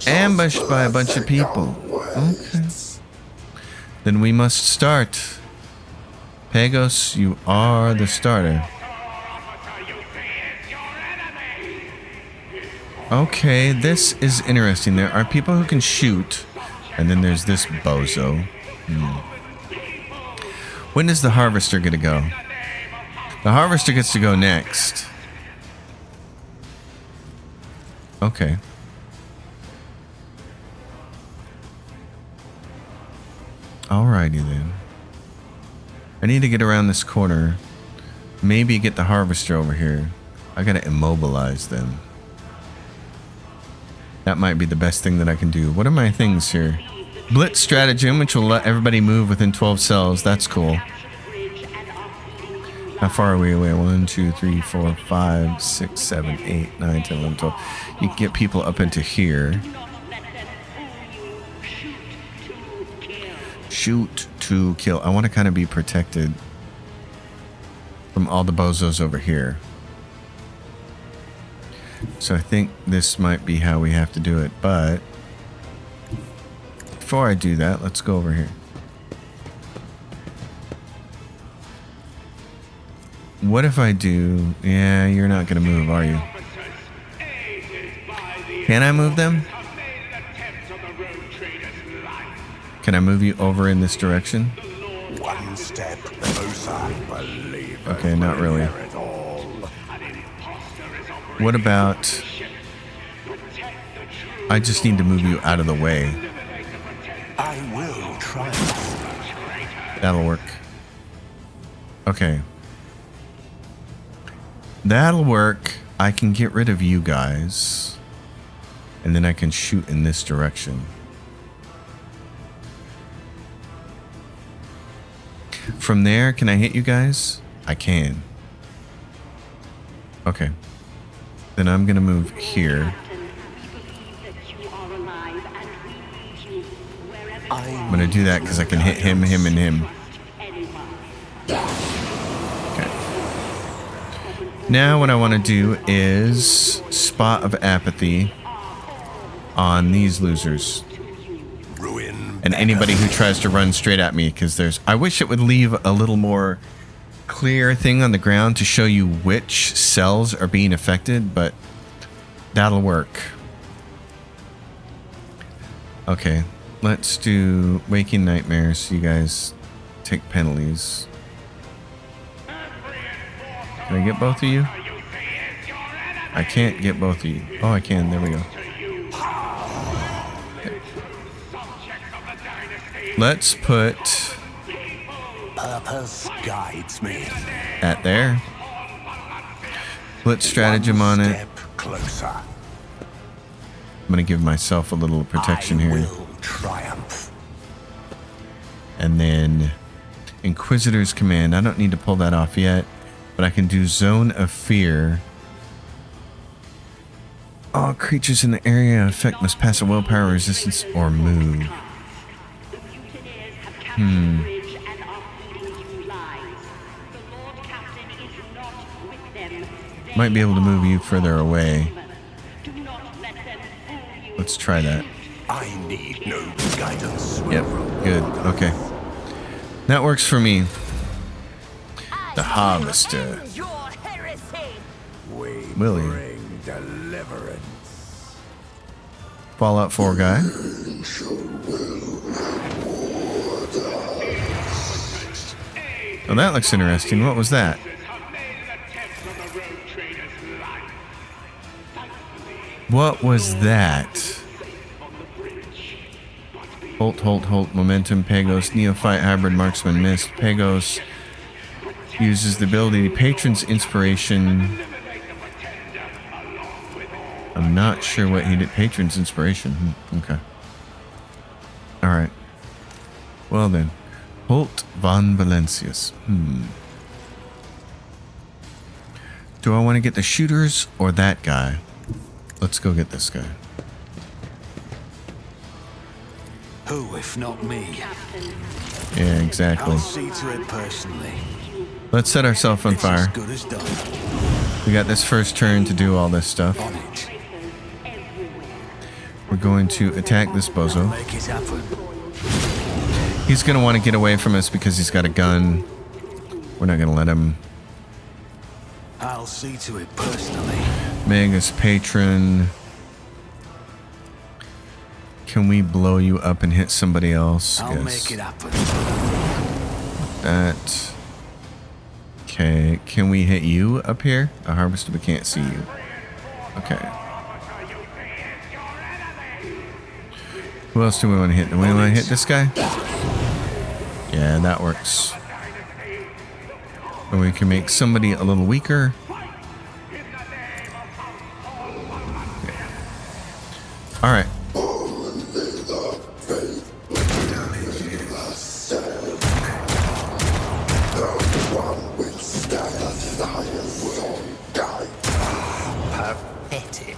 Ambushed by a bunch of people. Okay. Then we must start. Pagos, you are the starter. Okay, this is interesting. There are people who can shoot, and then there's this bozo. When is the harvester gonna go? The harvester gets to go next. Okay. Alrighty then. I need to get around this corner. Maybe get the harvester over here. I gotta immobilize them. That might be the best thing that I can do. What are my things here? Blitz stratagem, which will let everybody move within 12 cells. That's cool. How far are we away? 1, 2, 3, 4, 5, 6, 7, 8, 9, 10, 11, 12. You can get people up into here. Shoot to kill. I want to kind of be protected from all the bozos over here. So I think this might be how we have to do it. But before I do that, let's go over here. What if I do... Yeah, you're not going to move, are you? Can I move them? Can I move you over in this direction? One step closer, believer. Okay, not really. What about... I just need to move you out of the way. I will try. That'll work. Okay. That'll work. I can get rid of you guys. And then I can shoot in this direction. From there, can I hit you guys? I can. Okay. Then I'm going to move here. I'm going to do that because I can hit him, him, and him. Okay. Now what I want to do is spot of apathy on these losers. Ruin. And anybody who tries to run straight at me, because there's... I wish it would leave a little more clear thing on the ground to show you which cells are being affected, but that'll work. Okay, let's do Waking Nightmares so you guys take penalties. Can I get both of you? I can't get both of you. Oh, I can. There we go. Let's put Purpose guides me. that there. Blitz stratagem on it. Step closer. I'm gonna give myself a little protection I here. will triumph. And then Inquisitor's Command. I don't need to pull that off yet, but I can do Zone of Fear. All creatures in the area of effect must pass a willpower resistance or move. Might be able to move you further away. Let's try that. I need no guidance. Yep, good. Okay. That works for me. The Harvester. Will you? Bring deliverance. Fallout 4 guy. Oh, that looks interesting. What was that? What was that? Holt, Momentum, Pagos, Neophyte, Hybrid, Marksman, Mist. Pagos uses the ability Patron's Inspiration. I'm not sure what he did. Patron's Inspiration. Okay. Alright. Well then. Holt von Valencius. Do I want to get the shooters or that guy? Let's go get this guy. Who, if not me? Yeah, exactly. I'll see to it personally. Let's set ourselves on It's as fire. good as done. We got this first turn to do all this stuff. On it. We're going to attack this bozo. Make it happen. He's going to want to get away from us because he's got a gun. We're not going to let him. I'll see to it personally. Magus Patron. Can we blow you up and hit somebody else? I'll Yes. make it happen. That. Okay. Can we hit you up here? A harvester, we can't see you. Okay. Who else do we want to hit? Do we want to hit this guy? Yeah, that works. Or we can make somebody a little weaker. Okay. All right. Pathetic.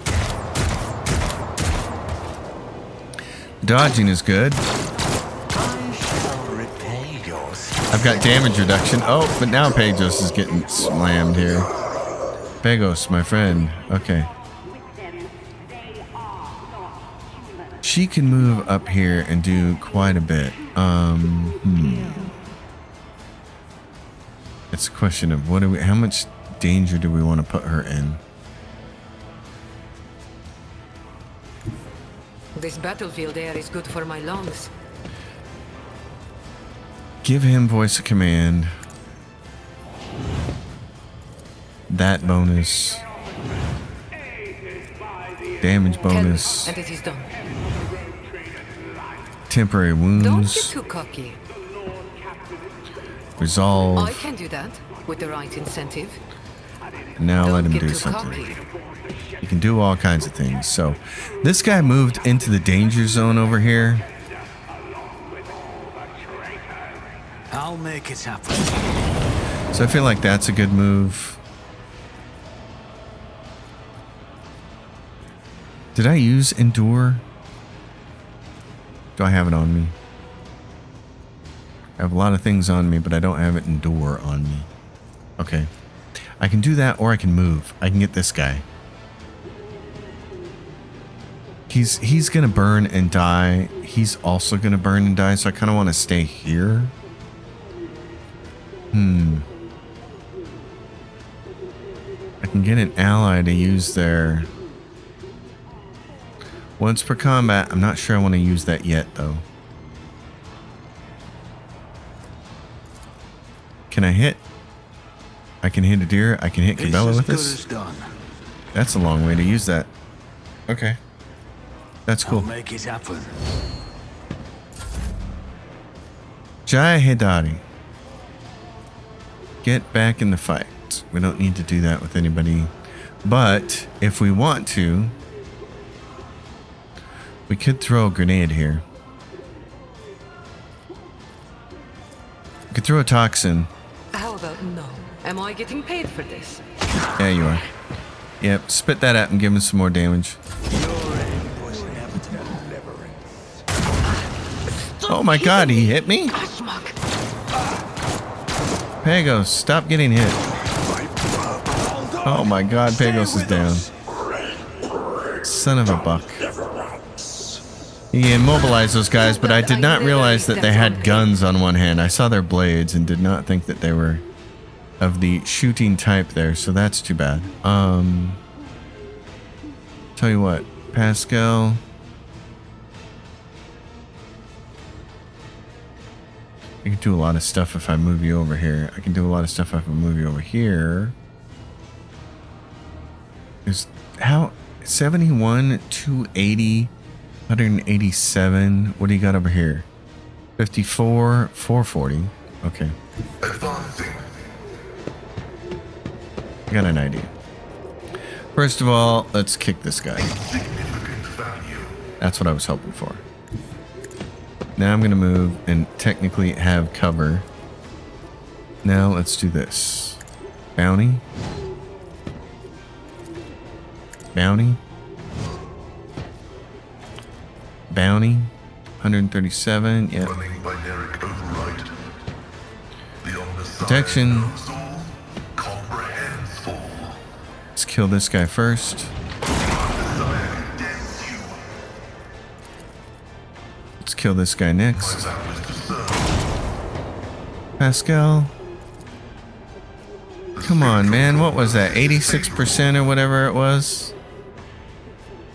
Dodging is good. I shall repay yours. I've got damage reduction. Oh, but now Pagos is getting slammed here. Pagos, my friend. Okay. She can move up here and do quite a bit. It's a question of what do we? How much danger do we want to put her in? This battlefield air is good for my lungs. Give him voice of command. That bonus. Damage bonus. And it is done. Temporary Don't get wounds. too cocky. Resolve. I can do that with the right incentive. Now Don't let him get do too something. cocky. You can do all kinds of things. So this guy moved into the danger zone over here. I'll make it happen. So I feel like that's a good move. Did I use Endure? Do I have it on me? I have a lot of things on me, but I don't have it Endure on me. Okay. I can do that or I can move. I can get this guy. He's gonna burn and die. He's also gonna burn and die, so I kind of want to stay here. I can get an ally to use their once per combat. I'm not sure I want to use that yet, though. Can I hit? I can hit a deer. I can hit It's Cabela as with good this. as done. That's a long way to use that. Okay. That's I'll cool. make it happen. Jai Hidari. Get back in the fight. We don't need to do that with anybody. But if we want to, we could throw a grenade here. We could throw a toxin. How about no? Am I getting paid for this? Yeah, you are. Yep, spit that out and give him some more damage. Oh my god, he hit me? Pagos, stop getting hit. Oh my god, Pagos is down. Son of a buck. He immobilized those guys, but I did not realize that they had guns on one hand. I saw their blades and did not think that they were of the shooting type there, so that's too bad. Tell you what, Pascal. I can do a lot of stuff if I move you over here. I can do a lot of stuff if I move you over here. Is how 71, 280, 187. What do you got over here? 54, 440. Okay. Advancing. I got an idea. First of all, let's kick this guy. Significant value. That's what I was hoping for. Now I'm going to move and technically have cover. Now let's do this. Bounty. Bounty. Bounty. 137. Yep. Running binaric override. The omnicide Protection. knows all, comprehends all. Let's kill this guy first. Omnicide condemns you. Let's kill this guy next. My vow is to serve. Pascal. Come on, man. What was that? 86% or whatever it was?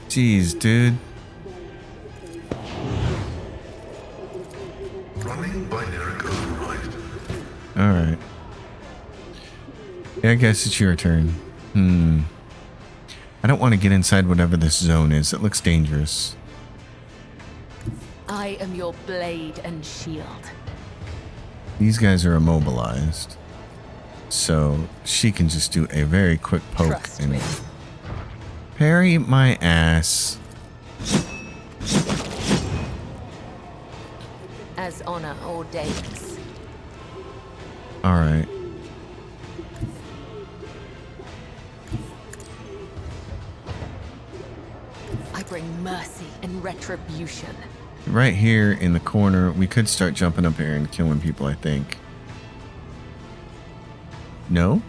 Jeez, dude. Running binaric override. Alright. Yeah, I guess it's your turn. I don't want to get inside whatever this zone is. It looks dangerous. I am your blade and shield. These guys are immobilized. So she can just do a very quick poke Trust and me. parry my ass. As honor ordains. Alright. I bring mercy and retribution. Right here in the corner, we could start jumping up here and killing people, I think. No?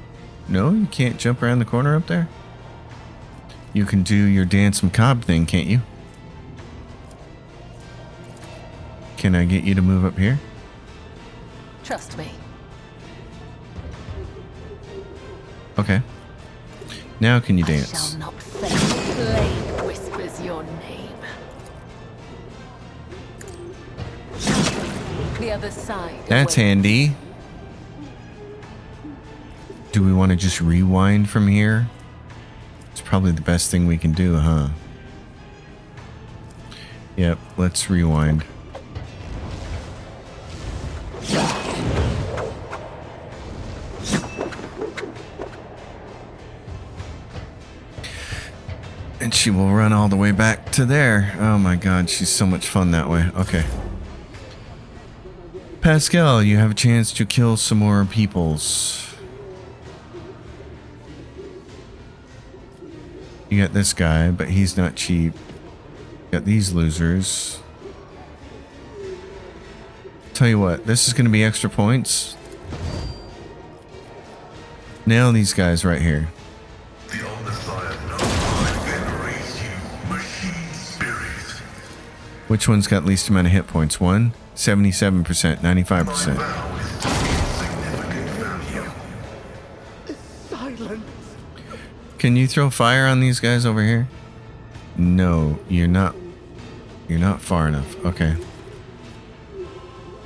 No, you can't jump around the corner up there? You can do your dance macabre thing, can't you? Can I get you to move up here? Trust me. Okay. Now can you I dance? shall not fail. Blade whispers your name. The other side. That's awaits. handy. Do we want to just rewind from here? It's probably the best thing we can do, huh? Yep, let's rewind. And she will run all the way back to there. Oh my god, she's so much fun that way. Okay. Pascal, you have a chance to kill some more peoples. You got this guy, but he's not cheap. You got these losers. Tell you what, this is going to be extra points. Nail these guys right here. The omnicide knows I venerate you, machine spirit. Which one's got least amount of hit points? One? 77%, 95%. My vow is to give significant value. Silence. Can you throw fire on these guys over here? No, you're not. You're not far enough. Okay.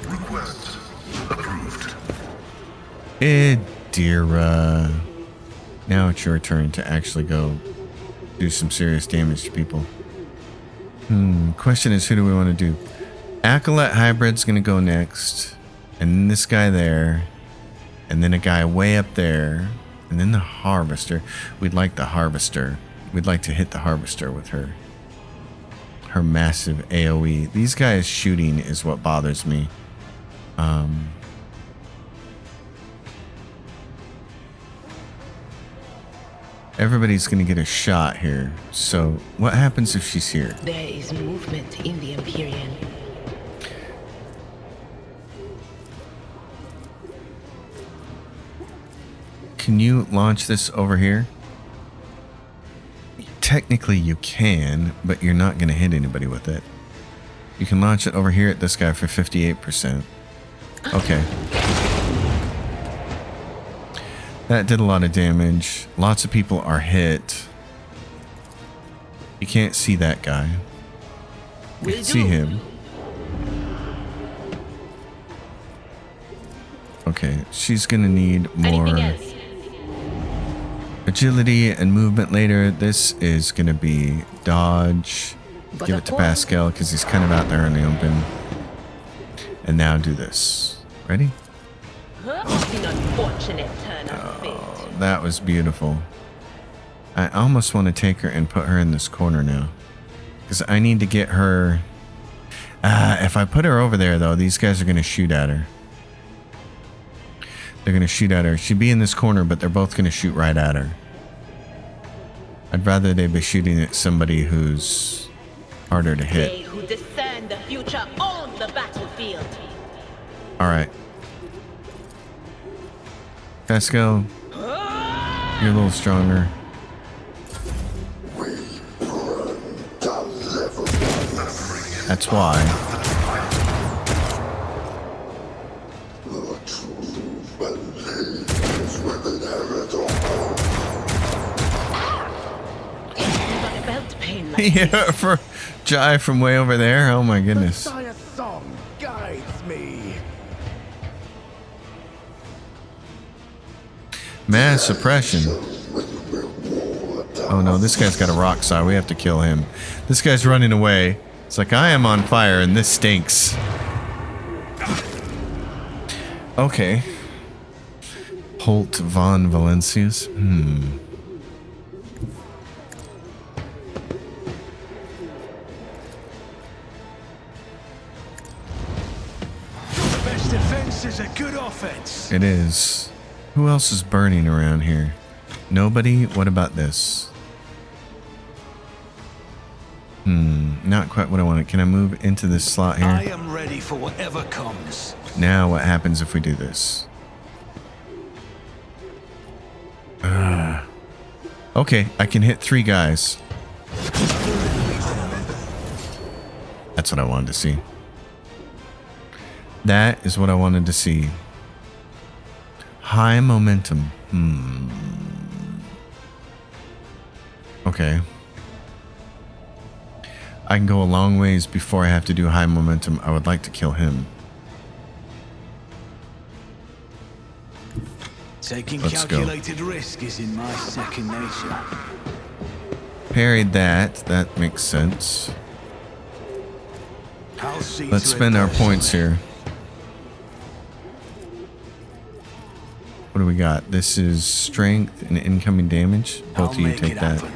Request approved. Idira. Now it's your turn to actually go do some serious damage to people. Question is, who do we want to do? Acolyte Hybrid's gonna go next. And then this guy there. And then a guy way up there. And then the Harvester. We'd like the Harvester. We'd like to hit the Harvester with her massive AoE. These guys shooting is what bothers me. Everybody's gonna get a shot here. So what happens if she's here? There is movement in the Empyrean. Can you launch this over here? Technically you can, but you're not going to hit anybody with it. You can launch it over here at this guy for 58%. Okay. That did a lot of damage. Lots of people are hit. You can't see that guy. You can see him. Okay, she's going to need more Anything else? agility and movement later. This is going to be dodge. But Give of it to course. Pascal because he's kind of out there in the open. And now do this. Ready? The unfortunate turn of fate. Oh, that was beautiful. I almost want to take her and put her in this corner now. Because I need to get her... if I put her over there, though, these guys are going to shoot at her. They're going to shoot at her. She'd be in this corner, but they're both going to shoot right at her. I'd rather they be shooting at somebody who's harder to They hit. who discern the future own the battlefield. All right. Pascal, you're a little stronger. That's why. Never felt pain like Yeah, for Jai from way over there. Oh my goodness. Messiah's song guides me. Mass suppression. Oh no, this guy's got a rock saw. We have to kill him. This guy's running away. It's like, I am on fire and this stinks. Okay. Holt von Valencius. The best defense is a good offense. It is. Who else is burning around here? Nobody? What about this? Not quite what I wanted. Can I move into this slot I here? am ready for whatever comes. Now what happens if we do this? Okay, I can hit 3 guys. That's what I wanted to see. That is what I wanted to see. High momentum. Okay. I can go a long ways before I have to do high momentum. I would like to kill him. Taking Let's go. calculated risk is in my second nature. Parried that. That makes sense. I'll see Let's to it spend our personally. points here. What do we got? This is strength and incoming damage. I'll Both of you make take it that. happen.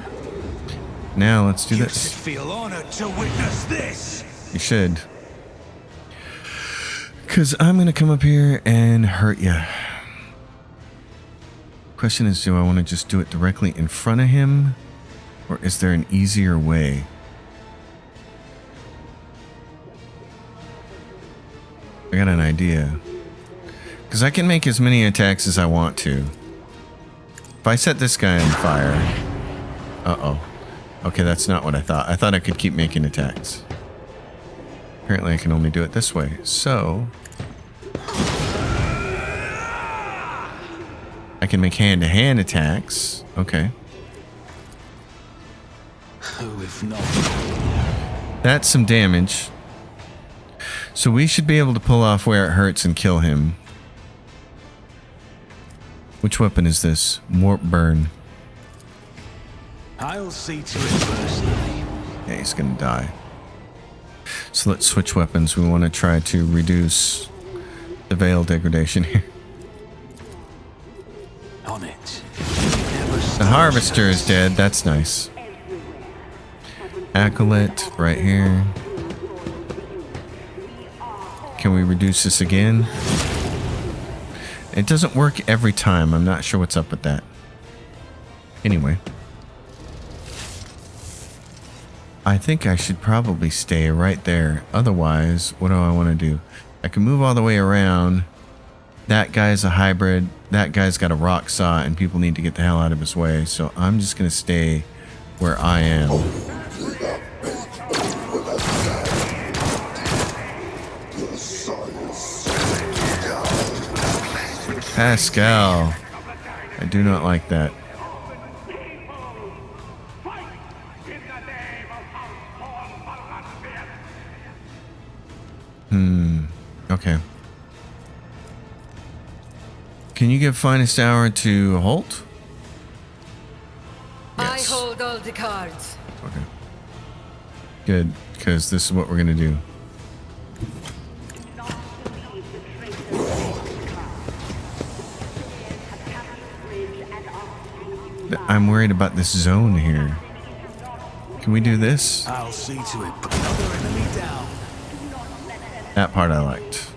Now let's do You should this. feel honored to witness this. You should. Because I'm going to come up here and hurt you. Question is, do I want to just do it directly in front of him? Or is there an easier way? I got an idea. Because I can make as many attacks as I want to. If I set this guy on fire... Uh-oh. Okay, that's not what I thought. I thought I could keep making attacks. Apparently I can only do it this way. So... I can make hand-to-hand attacks. Okay. Who if not? That's some damage. So we should be able to pull off where it hurts and kill him. Which weapon is this? Warp burn. I'll see to it personally. Yeah, he's gonna die. So let's switch weapons. We want to try to reduce the veil degradation here. On it. The harvester is dead. That's nice. Acolyte right here. Can we reduce this again? It doesn't work every time. I'm not sure what's up with that. Anyway. I think I should probably stay right there. Otherwise, what do I want to do? I can move all the way around. That guy's a hybrid. That guy's got a rock saw, and people need to get the hell out of his way. So I'm just going to stay where I am. Pascal. I do not like that. Okay. Can you give finest hour to Holt? Yes. I hold all the cards. Okay. Good, because this is what we're gonna do. I'm worried about this zone here. Can we do this? I'll see to it. Put another enemy down. That part I liked.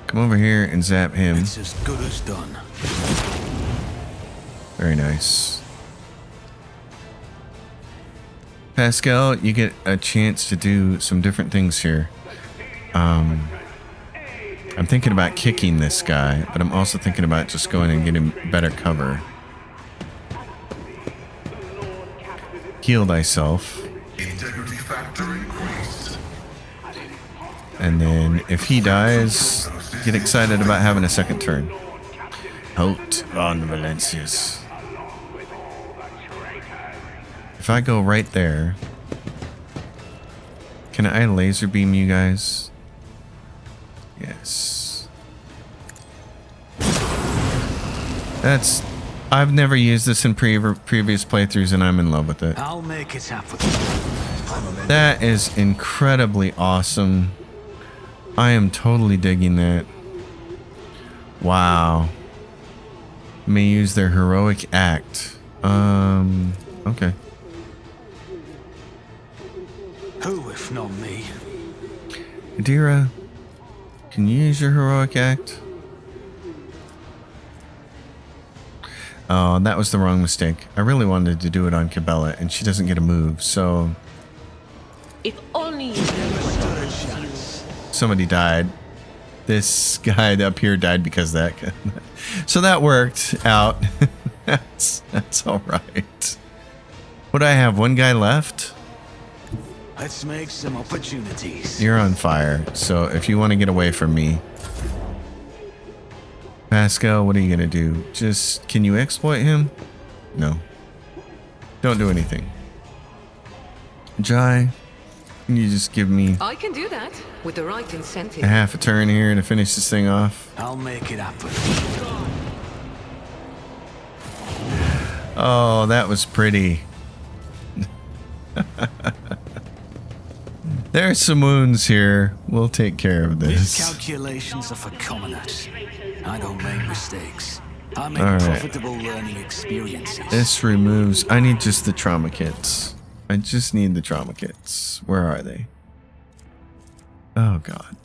Come over here and zap him. It's as good as done. Very nice. Pascal, you get a chance to do some different things here. I'm thinking about kicking this guy, but I'm also thinking about just going and getting better cover. Heal thyself. Integrity factor increased. And then if he dies, get excited about having a second turn. Halt on Valencius. If I go right there, can I laser beam you guys? Yes. I've never used this in previous playthroughs and I'm in love with it. I'll make it happen. That is incredibly awesome. I am totally digging that. Wow. May use their heroic act. Okay. Who, if not me? Adira, can you use your heroic act? Oh, that was the wrong mistake. I really wanted to do it on Cabela, and she doesn't get a move, so... If only you knew what awaits you. Somebody died. This guy up here died because of that. So that worked out. That's all right. What do I have? One guy left? Let's make some opportunities. You're on fire, so if you want to get away from me... Pascal, what are you going to do? Just, can you exploit him? No. Don't do anything. Jai, can you just give me I can do that with the right incentive. a half a turn here to finish this thing off? I'll make it happen. Oh, that was pretty. There's some wounds here. We'll take care of These this. calculations are for commoners. I don't make mistakes. I make All right. profitable learning experiences. This removes... I need just the trauma kits. I just need the trauma kits. Where are they? Oh, God.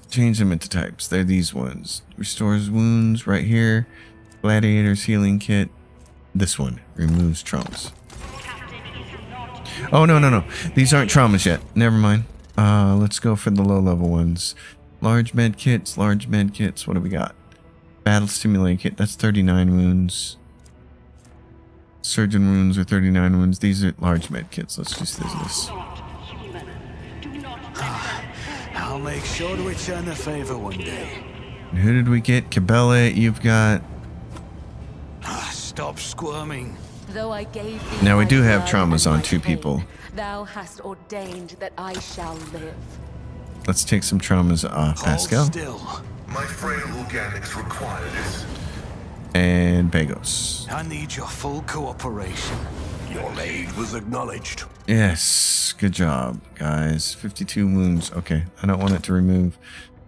Change them into types. They're these ones. Restores wounds right here. Gladiator's healing kit. This one removes traumas. Oh, no. These aren't traumas yet. Never mind. Let's go for the low-level ones. Large med kits. What do we got? Battle stimulating kit. That's 39 wounds. Surgeon wounds are 39 wounds. These are large med kits. Let's just use this. I'll make sure to return the favor one day. And who did we get? Cabela, you've got... Stop squirming. Though I gave thee Now we my do have blood traumas and on my 2 pain, people. Thou hast ordained that I shall live. Let's take some traumas off. Pascal. Hold still. My frail organics required it. And Pagos. I need your full cooperation. Your aid was acknowledged. Yes. Good job, guys. 52 wounds. Okay. I don't want it to remove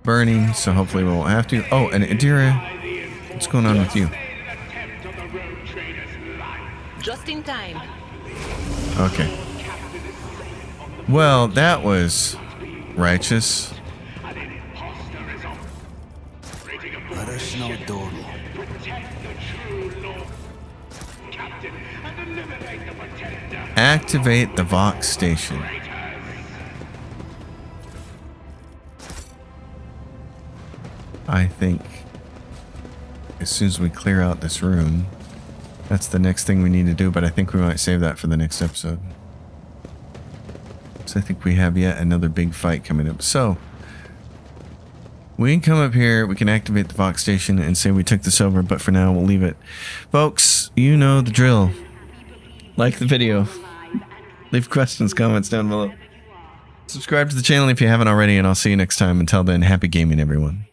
burning, so hopefully we won't have to. Oh, and Adira, what's going on with you? Just in time. Okay. Well, that was righteous. Let us know, Dordal. Activate the Vox station. I think as soon as we clear out this room, that's the next thing we need to do, but I think we might save that for the next episode. So I think we have yet another big fight coming up. So we can come up here, we can activate the Vox station and say we took this over, but for now we'll leave it. Folks, you know the drill. Like the video. Leave questions, comments down below. Subscribe to the channel if you haven't already, and I'll see you next time. Until then, happy gaming, everyone.